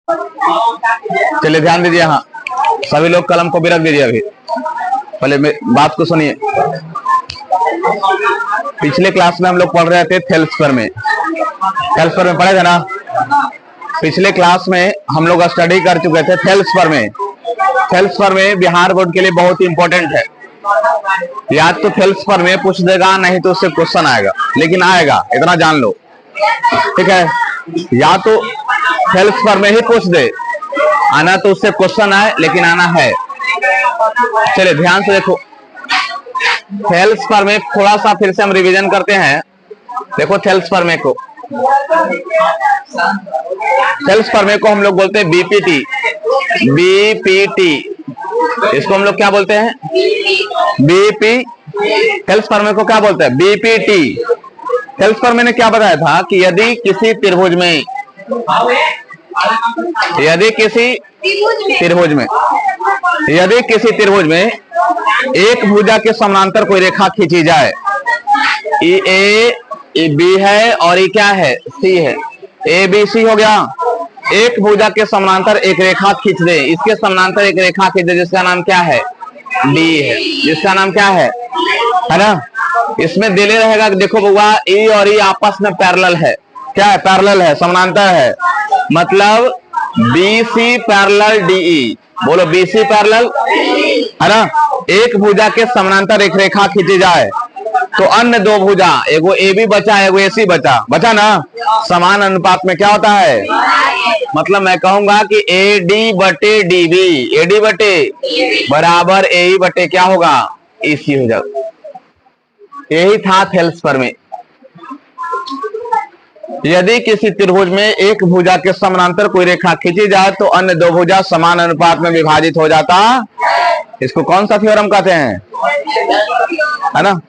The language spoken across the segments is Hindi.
चलिए ध्यान दीजिए, हाँ सभी लोग कलम को भी रख दीजिए। अभी पहले बात को सुनिए। पिछले क्लास में हम लोग पढ़ रहे थे थेल्सपर में पढ़े थे ना। पिछले क्लास में हम लोग स्टडी कर चुके थे थेल्सपर में बिहार बोर्ड के लिए बहुत ही इंपॉर्टेंट है। याद तो थेल्सपर में पूछ देगा, नहीं तो उससे क्वेश्चन आएगा, लेकिन आएगा, इतना जान लो, ठीक है। या तो थेल्सपर में ही पूछ दे, आना तो उससे क्वेश्चन आए, लेकिन आना है। चलिए ध्यान से देखो, थेल्सपर में थोड़ा सा फिर से हम रिवीजन करते हैं। देखो थेल्सपर में को हम लोग बोलते हैं बीपीटी। इसको हम लोग क्या बोलते हैं? बीपी। थेल्सपर में को क्या बोलते हैं? बीपीटी। थेल्सपर में ने क्या बताया था कि यदि किसी त्रिभुज में एक भुजा के समानांतर कोई रेखा खींची जाए, ए बी है और ये क्या है? सी है। ए बी सी हो गया। एक भुजा के समानांतर एक रेखा खींच दे, इसके समानांतर एक रेखा खींच दे जिसका नाम क्या है? डी है। जिसका नाम क्या है ना? इसमें दिले रहेगा कि देखो बउआ, ए और ई आपस में पैरेलल है। क्या है? पैरेलल है, समानांतर है। मतलब बीसी पैरेलल डीई। बोलो बीसी पैरेलल, है ना। एक भुजा के समानांतर एक रेखा खींची जाए तो अन्य दो भुजा, एगो ए बी बचा, एगो ए सी बचा ना, समान अनुपात में क्या होता है? मतलब मैं कहूंगा कि ए डी बटे डी बी, ए डी बटे बराबर ए ई बटे क्या होगा? ए सी हो जाएगा। यही था थेल्सपर में। यदि किसी त्रिभुज में एक भुजा के समानांतर कोई रेखा खींची जाए तो अन्य दो भुजा समान अनुपात में विभाजित हो जाता। इसको कौन सा थ्योरम कहते हैं? है ना।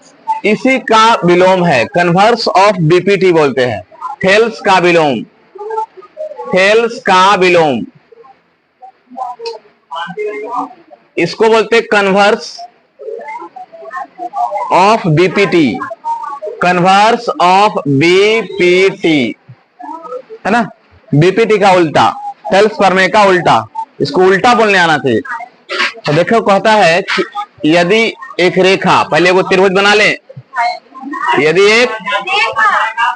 इसी का विलोम है, कन्वर्स ऑफ बीपीटी बोलते हैं। थेल्स का विलोम इसको बोलते converse of BPT. Converse of BPT, है ना। बीपीटी का उल्टा, थेल्सपर में का उल्टा। इसको उल्टा बोलने आना चाहिए। तो देखो कहता है कि यदि एक रेखा, पहले वो त्रिभुज बना ले। यदि एक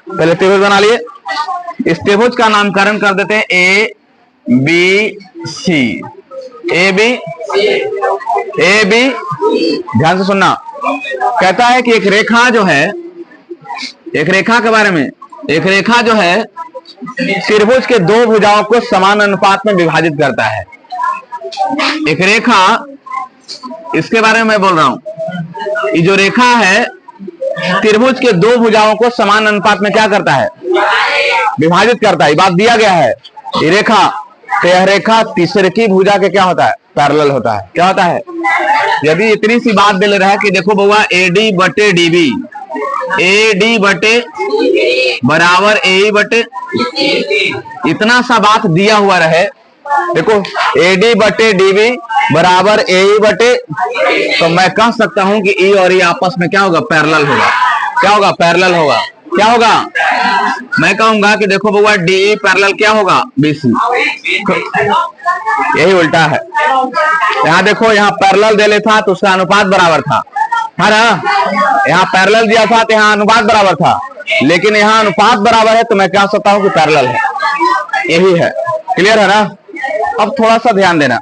पहले त्रिभुज बना लिए, इस त्रिभुज का नामकरण कर देते हैं A B C. A B ध्यान से सुनना। कहता है कि एक रेखा जो है, एक रेखा के बारे में, एक रेखा जो है त्रिभुज के दो भुजाओं को समान अनुपात में विभाजित करता है। एक रेखा, इसके बारे में मैं बोल रहा हूं। ये जो रेखा है त्रिभुज के दो भुजाओं को समान अनुपात में क्या करता है? विभाजित करता है। बात दिया गया है। ये रेखा, तो यह रेखा तीसरे की भुजा के क्या होता है? पैरेलल होता है। क्या होता है? यदि इतनी सी बात दे ले रहा है कि देखो बउआ, ए डी बटे डी बी, ए डी बटे बराबर ए ई बटे, इतना सा बात दिया हुआ रहे। देखो ए डी बटे डी बी बराबर ए ई बटे, तो मैं कह सकता हूं कि ई और ई आपस में क्या होगा? पैरेलल होगा। क्या होगा? पैरेलल होगा। क्या होगा? मैं कहूंगा कि देखो बउआ, डी ई पैरेलल क्या होगा? बीसी। यही उल्टा है। यहाँ देखो, यहाँ पैरेलल दे ले था तो उसका अनुपात बराबर था, है ना। यहाँ पैरेलल दिया था तो यहाँ अनुपात बराबर था, लेकिन यहाँ अनुपात बराबर है तो मैं कह सकता हूं कि पैरेलल है। यही है। क्लियर है ना। अब थोड़ा सा ध्यान देना।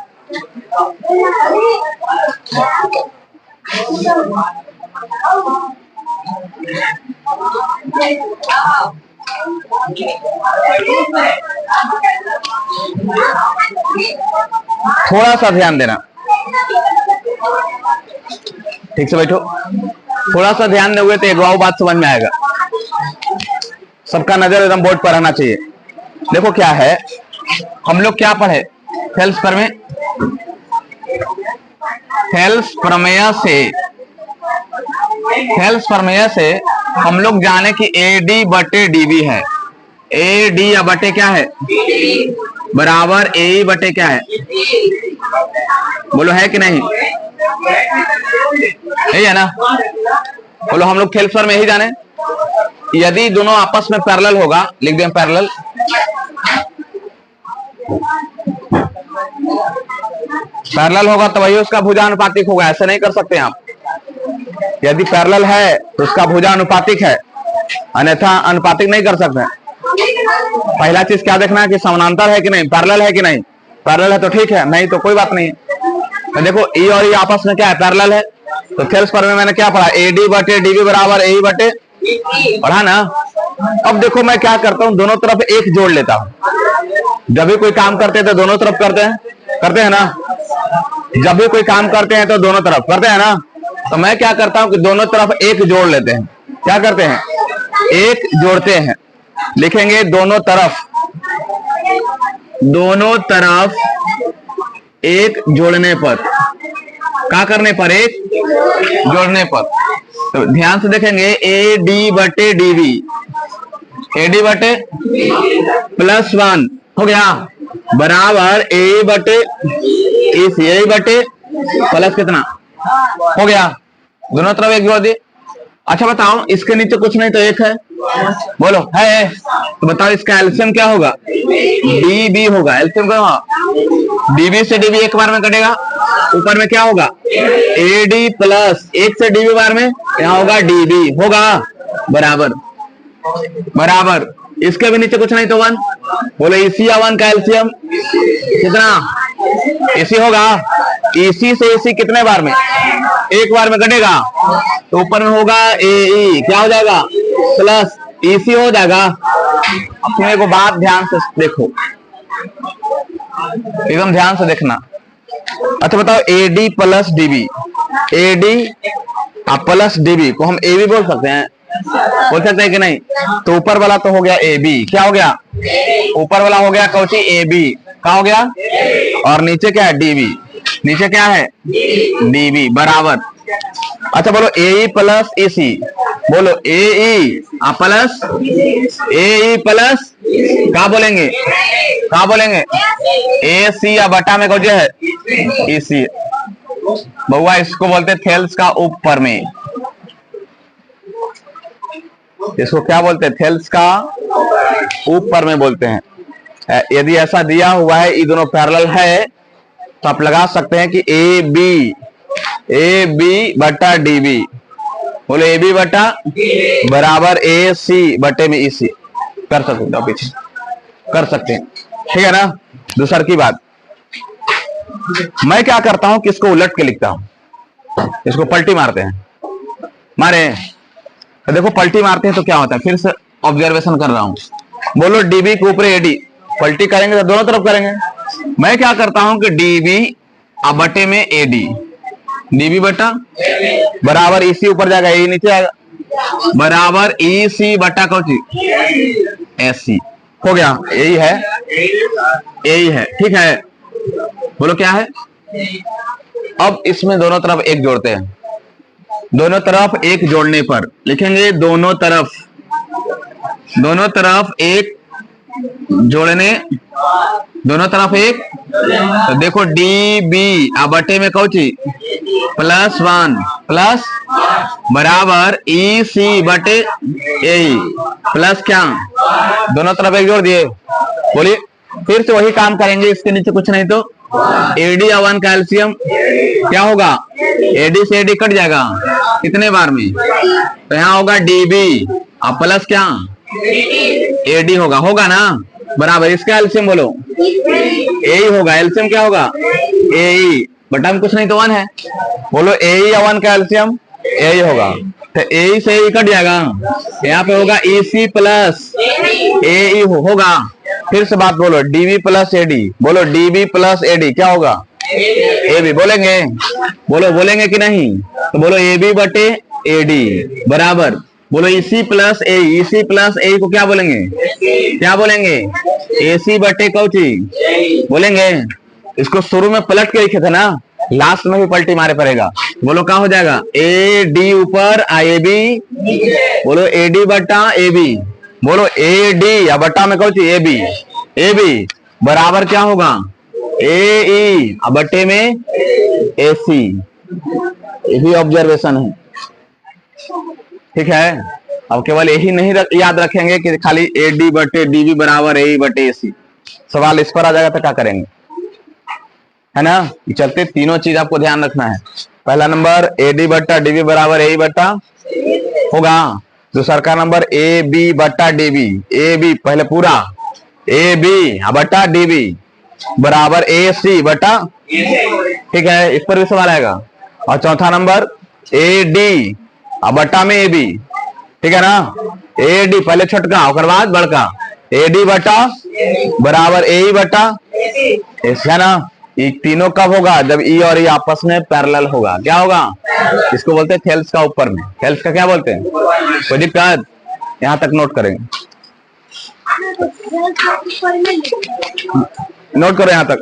थोड़ा सा ध्यान देना, ठीक से बैठो। थोड़ा सा ध्यान दोगे तो एक बात समझ में आएगा। सबका नजर एकदम बोर्ड पर रहना चाहिए। देखो क्या है, हम लोग क्या पढ़े थेल्सपर में? थेल्स प्रमेय से हम लोग जाने कि ए डी बटे डी बी है। ए डी या बटे क्या है? बराबर ए ई बटे क्या है? बोलो है कि नहीं? यही है ना। बोलो हम लोग थेल्सपर में यही जाने, यदि दोनों आपस में पैरेलल होगा, लिख दें पैरेलल। पैरेलल होगा तो वही उसका भुजानुपातिक होगा, ऐसे नहीं कर सकते आप। यदि पैरेलल है तो उसका भुजानुपातिक है, अन्यथा अनुपातिक नहीं कर सकते। पहला चीज क्या देखना है कि समानांतर है कि नहीं, पैरेलल है कि नहीं। पैरेलल है तो ठीक है, नहीं तो कोई बात नहीं। तो देखो ई और ई आपस में क्या है, पैरेलल है। तो थेल्स पर में मैंने क्या पढ़ा, एडी बटे डीबी बराबर ए बटे, पढ़ा ना। अब देखो मैं क्या करता हूं, दोनों तरफ एक जोड़ लेता हूं। जब भी कोई काम करते हैं तो दोनों तरफ करते हैं ना। जब भी कोई काम करते हैं तो दोनों तरफ करते हैं ना। तो मैं क्या करता हूं कि दोनों तरफ एक जोड़ लेते हैं। क्या करते हैं, एक जोड़ते हैं। लिखेंगे दोनों तरफ एक जोड़ने पर, क्या करने पर, एक जोड़ने पर। तो ध्यान से देखेंगे, ए डी बटे डीवी, एडी बटे प्लस 1 हो गया बराबर ए बटे इस ए बटे प्लस कितना हो गया, दोनों तरफ एक जोड़ दिए। अच्छा बताओ, इसके नीचे कुछ नहीं तो एक है, बोलो है। तो बताओ इसका एलसीएम क्या होगा, डीबी होगा। एलसीएम क्या होगा, डीबी से डीबी एक बार में कटेगा, ऊपर में क्या होगा एडी प्लस एक से डीबी बार में यहाँ होगा डीबी होगा बराबर। इसके भी नीचे कुछ नहीं तो 1, बोलो इसी या 1 का एलसीएम कितना, इसी होगा। इसी से इसी कितने बार में, एक बार में कटेगा, तो ऊपर में होगा ए क्या हो जाएगा प्लस इसी हो जाएगा। अपने को बात ध्यान से देखो, एकदम ध्यान से देखना। अच्छा बताओ, AD plus DB, AD plus DB को हम ए भी बोल सकते हैं कि नहीं। तो ऊपर वाला तो हो गया ए बी, क्या हो गया, ऊपर वाला हो गया कौची ए बी, क्या हो गया, और नीचे क्या है डीबी, नीचे क्या है डीबी बराबर। अच्छा बोलो ए प्लस ए सी, बोलो ए प्लस क्या बोलेंगे, ए सी या बटा में कौन है ए सी। बउआ इसको बोलते थेल्स का उपप्रमेय, इसको क्या बोलते हैं, थेल्स का उपप्रमेय बोलते हैं। यदि ऐसा दिया हुआ है ये दोनों पैरेलल है तो आप लगा सकते हैं कि ए बी बटा डी बी, बोलो ए बी बटा बराबर ए सी बटे में ई सी, कर सकते हैं, पीछे कर सकते हैं, ठीक है ना। दूसर की बात, मैं क्या करता हूं कि इसको उलट के लिखता हूं, इसको पलटी मारते हैं, मारे तो देखो पलटी मारते हैं तो क्या होता है, फिर से ऑब्जर्वेशन कर रहा हूं। बोलो डीबी के ऊपर एडी, पलटी करेंगे तो दोनों तरफ करेंगे। मैं क्या करता हूं कि डीबी बटे में एडी, डीबी बटा बराबर इसी ऊपर जाएगा, ए नीचे आएगा बराबर ई सी बटा कौची एस सी, हो गया। यही है ठीक है। बोलो क्या है। अब इसमें दोनों तरफ एक जोड़ते हैं, दोनों तरफ एक जोड़ने पर लिखेंगे दोनों तरफ एक जोड़ने, दोनों तरफ एक। तो देखो डी बी बटे में कौची प्लस 1 प्लस बराबर ई सी बटे ए प्लस क्या, दोनों तरफ एक जोड़ दिए। बोलिए फिर से वही काम करेंगे, इसके नीचे कुछ नहीं तो एडी या 1 का एलसीएम क्या होगा, एडी से एडी कट जाएगा कितने बार में, तो यहाँ होगा डीबी प्लस क्या एडी होगा ना बराबर। इसका एलसीएम बोलो ए होगा, एलसीएम क्या होगा ए बटा में कुछ नहीं तो 1 है, बोलो ए या 1 का एलसीएम ए होगा। तो ए से ए कट जाएगा, यहाँ पे होगा ई सी प्लस ए होगा। फिर से बात बोलो डीबी प्लस एडी, बोलो डीबी प्लस एडी क्या होगा ए बी, बोलेंगे कि नहीं। तो बोलो ए बी बटे एडी बराबर, बोलो इसी प्लस ए को क्या बोलेंगे ए सी बटे कौची बोलेंगे। इसको शुरू में पलट के लिखे थे ना, लास्ट में भी पलटी मारे पड़ेगा। बोलो क्या हो जाएगा ए डी ऊपर ए बी, बोलो ए डी बटा ए बी, बोलो ए डी या बटा में कौची ए बी बराबर क्या होगा ए ई बटे में ए सी। यही ऑब्जर्वेशन है, ठीक है। अब केवल यही नहीं याद रखेंगे कि खाली ए डी बटे डी बी बराबर ए बटे ए सी, सवाल इस पर आ जाएगा तो क्या करेंगे, है ना। चलते तीनों चीज आपको ध्यान रखना है। पहला नंबर ए डी बट्टा डीबी बराबर ए बट्टा होगा। दूसरा का नंबर ए बी बट्टा डीबी, ए बी पहले पूरा ए बी बट्टा डीबी बराबर ए सी बट्टा, ठीक है, इस पर भी सवाल आएगा। और चौथा नंबर ए डी बट्टा में ए बी, ठीक है ना। ए डी पहले छोटका और बाद बड़का, ए डी बट्टा बराबर ए बट्टा ऐसा ना। ये तीनों कब होगा, जब ई और ई आपस में पैरेलल होगा। क्या होगा, इसको बोलते हैं थेल्स का ऊपर में। थेल्स का क्या बोलते हैं, कोई दिक्कत, यहां तक नोट करेंगे, नोट करो यहां तक।